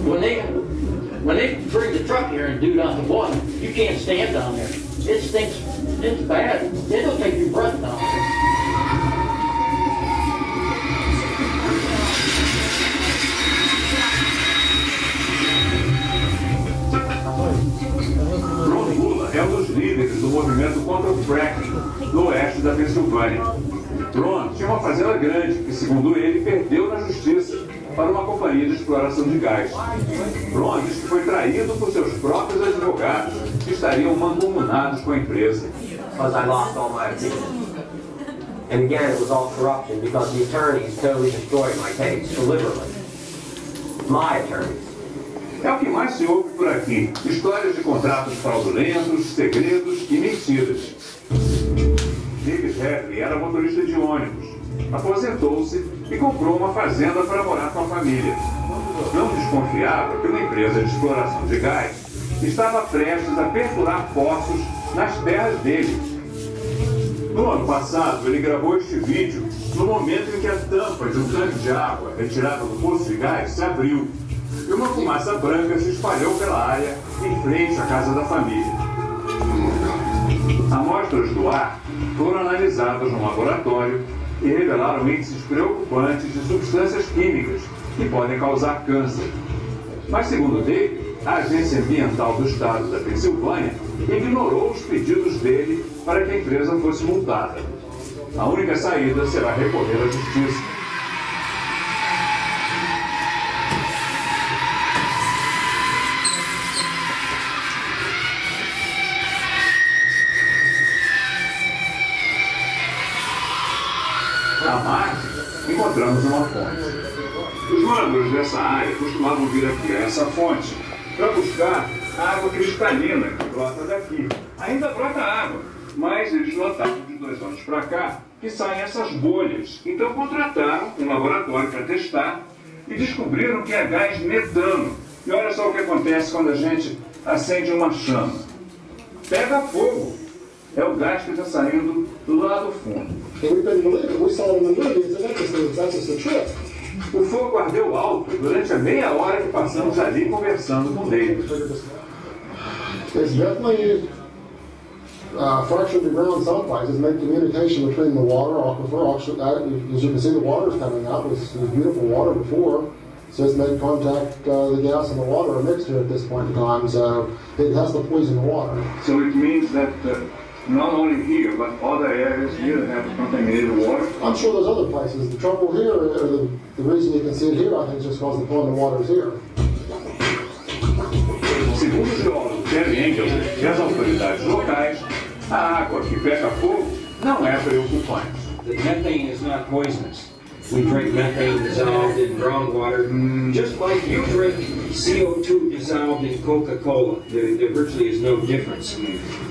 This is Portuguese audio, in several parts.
When they bring the truck here and do out the water, you can't stand down there. It stinks. It's bad. It'll take your breath down there. Ron Lula é um dos líderes do movimento contra o fracking no oeste da Pensilvânia. Ron tinha uma fazenda grande que, segundo ele, perdeu na justiça para uma companhia de exploração de gás. Ron diz que foi traído por seus próprios advogados, que estariam mancomunados com a empresa. Because I lost all my opinions. And again, it was all corruption because the attorneys totally destroyed my case, deliberately. My attorneys. É o que mais se ouve por aqui. Histórias de contratos fraudulentos, segredos e mentiras. David Hadley era motorista de ônibus. Aposentou-se e comprou uma fazenda para morar com a família. Não desconfiava que uma empresa de exploração de gás estava prestes a perfurar poços nas terras dele. No ano passado, ele gravou este vídeo no momento em que a tampa de um tanque de água retirada do poço de gás se abriu e uma fumaça branca se espalhou pela área em frente à casa da família. Amostras do ar foram analisadas no laboratório e revelaram índices preocupantes de substâncias químicas que podem causar câncer. Mas, segundo David, a Agência Ambiental do Estado da Pensilvânia ignorou os pedidos dele para que a empresa fosse multada. A única saída será recorrer à justiça. Na margem, encontramos uma fonte. Os moradores dessa área costumavam vir aqui a essa fonte para buscar a água cristalina que brota daqui. Ainda brota água, mas eles notaram de 2 anos para cá que saem essas bolhas. Então contrataram um laboratório para testar e descobriram que é gás metano. E olha só o que acontece quando a gente acende uma chama. Pega fogo. É o gás que está saindo lá do fundo. O fogo ardeu alto durante a meia hora que passamos ali conversando com David. There's definitely fractured the ground some places, make communication between the water aquifer. As you can see, the water is coming out. It was beautiful water before. So it's made contact, the gas and the water are mixed here at this point in time, so it has to poison the water. So it means that not only here, but other areas here have contaminated water? I'm sure there's other places. The trouble here, or the reason you can see it here, I think, is just because the flowing water is here. Segundo o geólogo Terry Engel e as autoridades locais, a água que pega fogo não é preocupante. The methane is not poisonous. We drink methane dissolved in groundwater, just like you drink CO2 dissolved in Coca-Cola. There virtually is no difference.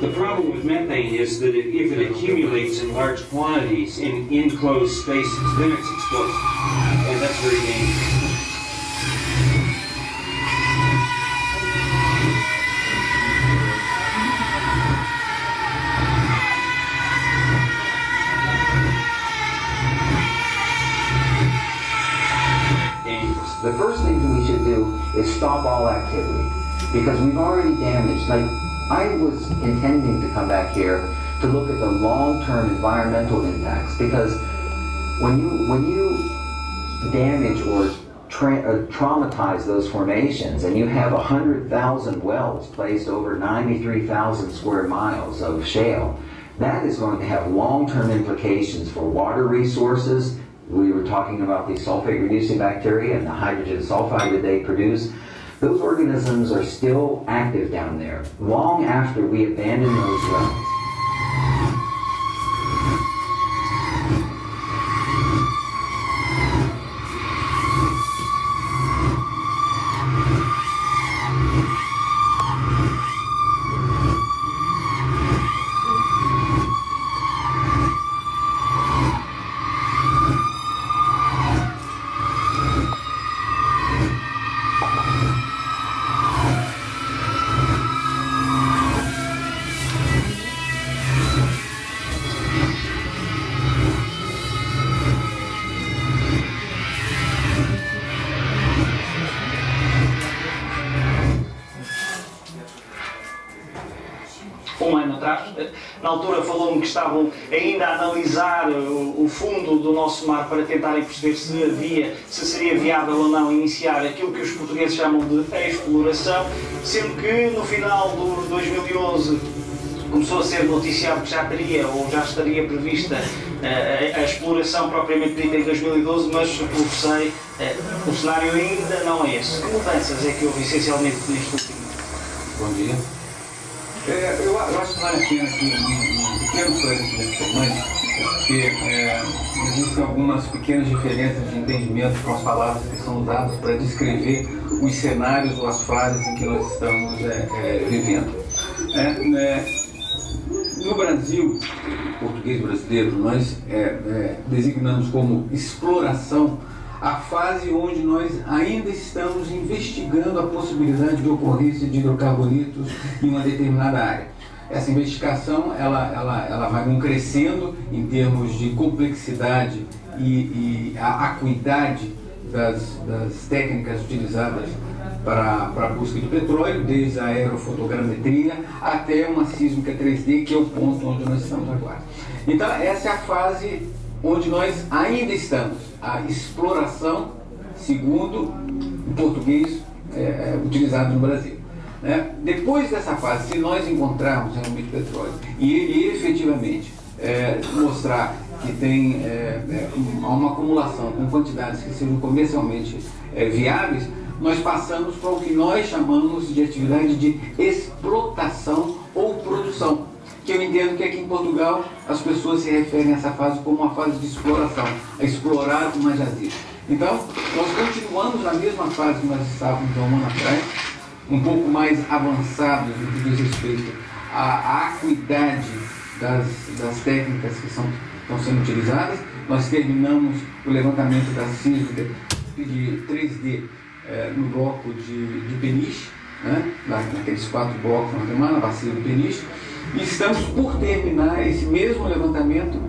The problem with methane is that if it accumulates in large quantities in enclosed spaces, then it's explosive. And that's very dangerous. The first thing that we should do is stop all activity, because we've already damaged. Like, I was intending to come back here to look at the long-term environmental impacts, because when you damage or traumatize those formations, and you have 100,000 wells placed over 93,000 square miles of shale, that is going to have long-term implications for water resources. We were talking about the sulfate-reducing bacteria and the hydrogen sulfide that they produce. Those organisms are still active down there, long after we abandon those wells. atrás. Na altura falou-me que estavam ainda a analisar o fundo do nosso mar para tentarem perceber se seria viável ou não iniciar aquilo que os portugueses chamam de exploração, sendo que no final de 2011 começou a ser noticiado que já teria ou já estaria prevista a exploração propriamente dita em 2012, mas, como sei, o cenário ainda não é esse. Que mudanças é que houve essencialmente neste último? Bom dia. Eu acho que vale a pena aqui um pequeno esclarecimento, porque existem algumas pequenas diferenças de entendimento com as palavras que são usadas para descrever os cenários ou as fases em que nós estamos vivendo. No Brasil, português brasileiro, nós designamos como exploração a fase onde nós ainda estamos investigando a possibilidade de ocorrência de hidrocarbonetos em uma determinada área. Essa investigação ela vai crescendo em termos de complexidade e a acuidade das técnicas utilizadas para a busca de petróleo, desde a aerofotogrametria até uma sísmica 3D, que é o ponto onde nós estamos agora. Então, essa é a fase onde nós ainda estamos, a exploração, segundo o português utilizado no Brasil. Depois dessa fase, se nós encontrarmos realmente petróleo e ele efetivamente mostrar que tem uma acumulação com quantidades que sejam comercialmente viáveis, nós passamos para o que nós chamamos de atividade de explotação ou produção, que eu entendo que aqui em Portugal as pessoas se referem a essa fase como uma fase de exploração, a explorar uma jazida. Então, nós continuamos na mesma fase que nós estávamos há um ano atrás, um pouco mais avançados no que diz respeito à acuidade das técnicas que estão sendo utilizadas. Nós terminamos o levantamento da sísmica de 3D no bloco de Peniche, naqueles 4 blocos na bacia do Peniche, e estamos por terminar esse mesmo levantamento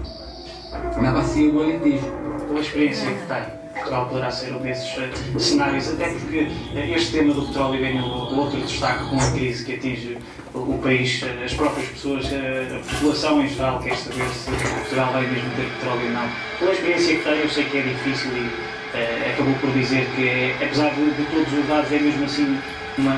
na bacia do Alentejo. Pela experiência que tem, Portugal poderá ser um desses cenários, até porque este tema do petróleo ganha outro destaque com a crise que atinge o país, as próprias pessoas, a população em geral quer saber se Portugal vai mesmo ter petróleo ou não. Pela experiência que tem, eu sei que é difícil e acabou por dizer que, apesar de todos os dados, é mesmo assim uma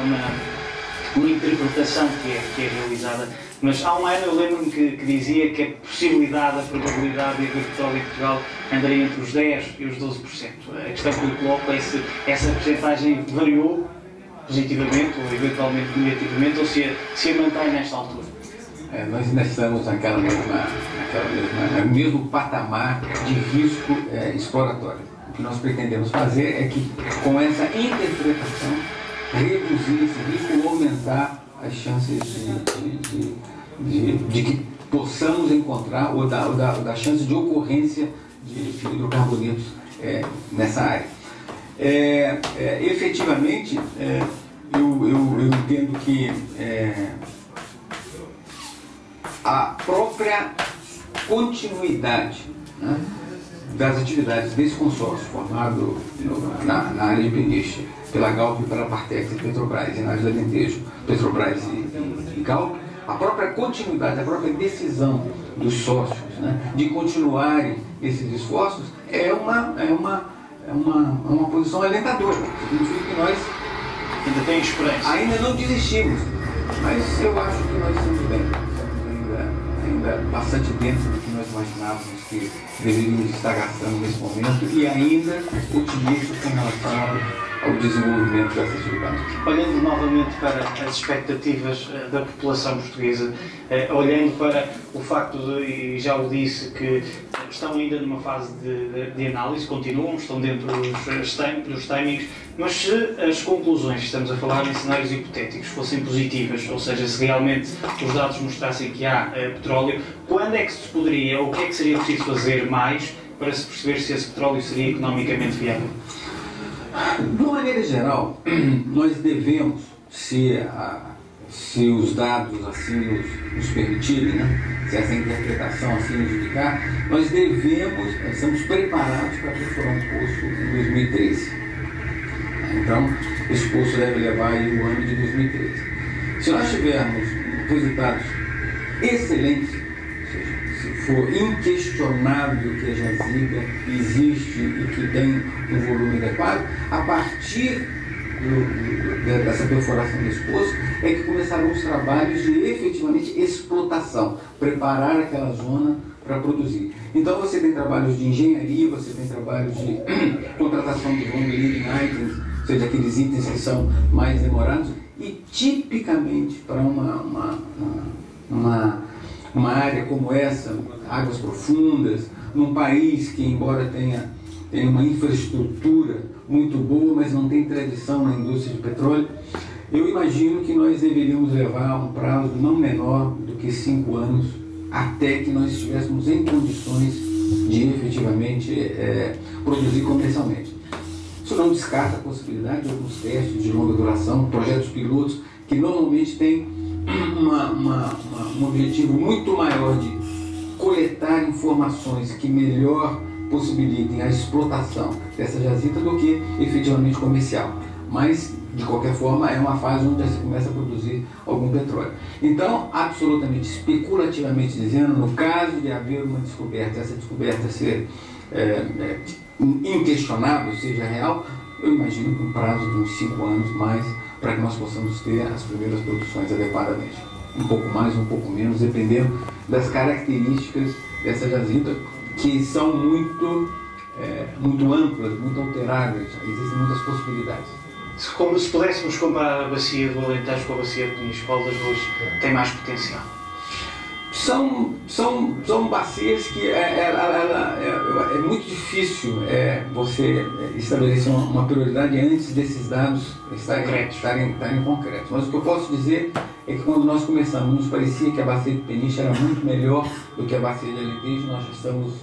interpretação que é realizada. Mas há um ano eu lembro-me que dizia que a possibilidade, a probabilidade de haver petróleo em Portugal andaria entre os 10% e os 12%. A questão que lhe coloco é se essa percentagem variou positivamente ou eventualmente negativamente, ou se a mantém nesta altura. Nós ainda estamos no mesmo patamar de risco exploratório. O que nós pretendemos fazer é que, com essa interpretação, reduzir esse risco ou aumentar as chances de que possamos encontrar ou da chance de ocorrência de hidrocarbonetos nessa área. Efetivamente, eu entendo que a própria continuidade das atividades desse consórcio formado na área de Peniche pela Galp e pela Partex e Petrobras, e na área do Alentejo, Petrobras e Galp, a própria continuidade, a própria decisão dos sócios de continuarem esses esforços é uma posição alentadora. Significa que nós ainda tem esperança. Ainda não desistimos, mas eu acho que nós estamos bem. Ainda bastante dentro do que nós imaginávamos que deveríamos estar gastando nesse momento e ainda otimistas com relação ao desenvolvimento dessa atividade. Olhando novamente para as expectativas da população portuguesa, olhando para o facto e já o disse, que estão ainda numa fase de análise, continuam, estão dentro dos timings, mas se as conclusões, estamos a falar em cenários hipotéticos, fossem positivas, ou seja, se realmente os dados mostrassem que há petróleo, quando é que se poderia, ou o que é que seria preciso fazer mais para se perceber se esse petróleo seria economicamente viável? De uma maneira geral, nós devemos, se os dados assim nos permitirem, se essa interpretação assim nos indicar, nós estamos preparados para perfurar um poço em 2013. Então, esse poço deve levar aí o ano de 2013. Se nós tivermos resultados excelentes, ou seja, se for inquestionável que a jaziga existe e que tem um volume adequado, a partir dessa perfuração desse poço é que começaram os trabalhos de efetivamente explotação, preparar aquela zona para produzir. Então você tem trabalhos de engenharia, você tem trabalhos de contratação de long leading items, ou seja, aqueles itens que são mais demorados, e tipicamente para uma área como essa, águas profundas, num país que, embora tenha uma infraestrutura muito boa, mas não tem tradição na indústria de petróleo, eu imagino que nós deveríamos levar um prazo não menor do que 5 anos até que nós estivéssemos em condições de efetivamente produzir comercialmente. Isso não descarta a possibilidade de alguns testes de longa duração, projetos pilotos, que normalmente têm um objetivo muito maior de coletar informações que melhor possibilitem a explotação dessa jazida do que efetivamente comercial. Mas, de qualquer forma, é uma fase onde se começa a produzir algum petróleo. Então, absolutamente, especulativamente dizendo, no caso de haver uma descoberta, essa descoberta ser inquestionável, seja real, eu imagino que um prazo de uns 5 anos mais para que nós possamos ter as primeiras produções adequadamente. Um pouco mais, um pouco menos, dependendo das características dessa jazida, que são muito amplas, muito alteráveis, existem muitas possibilidades. Se pudéssemos comparar a bacia do Alentejo com a bacia do Peniche, qual das duas tem mais potencial? São bacias que é muito difícil você estabelecer uma prioridade antes desses dados estarem concretos. Mas o que eu posso dizer é que quando nós começamos, nos parecia que a bacia do Peniche era muito melhor do que a bacia de Alentejo. Nós estamos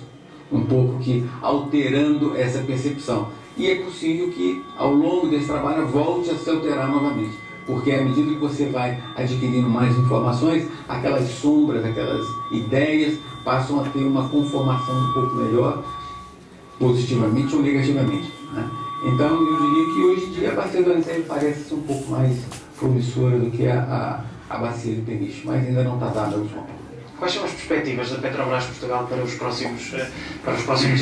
um pouco que alterando essa percepção. E é possível que ao longo desse trabalho volte a se alterar novamente. Porque à medida que você vai adquirindo mais informações, aquelas sombras, aquelas ideias passam a ter uma conformação um pouco melhor, positivamente ou negativamente, né? Então eu diria que hoje em dia a bacia do Alentejo parece ser um pouco mais promissora do que a bacia do Peniche, mas ainda não está dada a última. Quais são as perspectivas da Petrobras Portugal para os próximos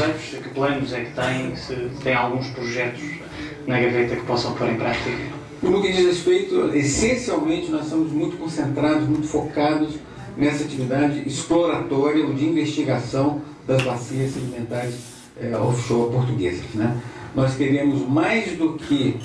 anos? Que planos é que tem? Se tem alguns projetos na gaveta que possam pôr em prática? No que diz respeito, essencialmente nós estamos muito concentrados, muito focados nessa atividade exploratória ou de investigação das bacias sedimentares offshore portuguesas, né? Nós queremos, mais do que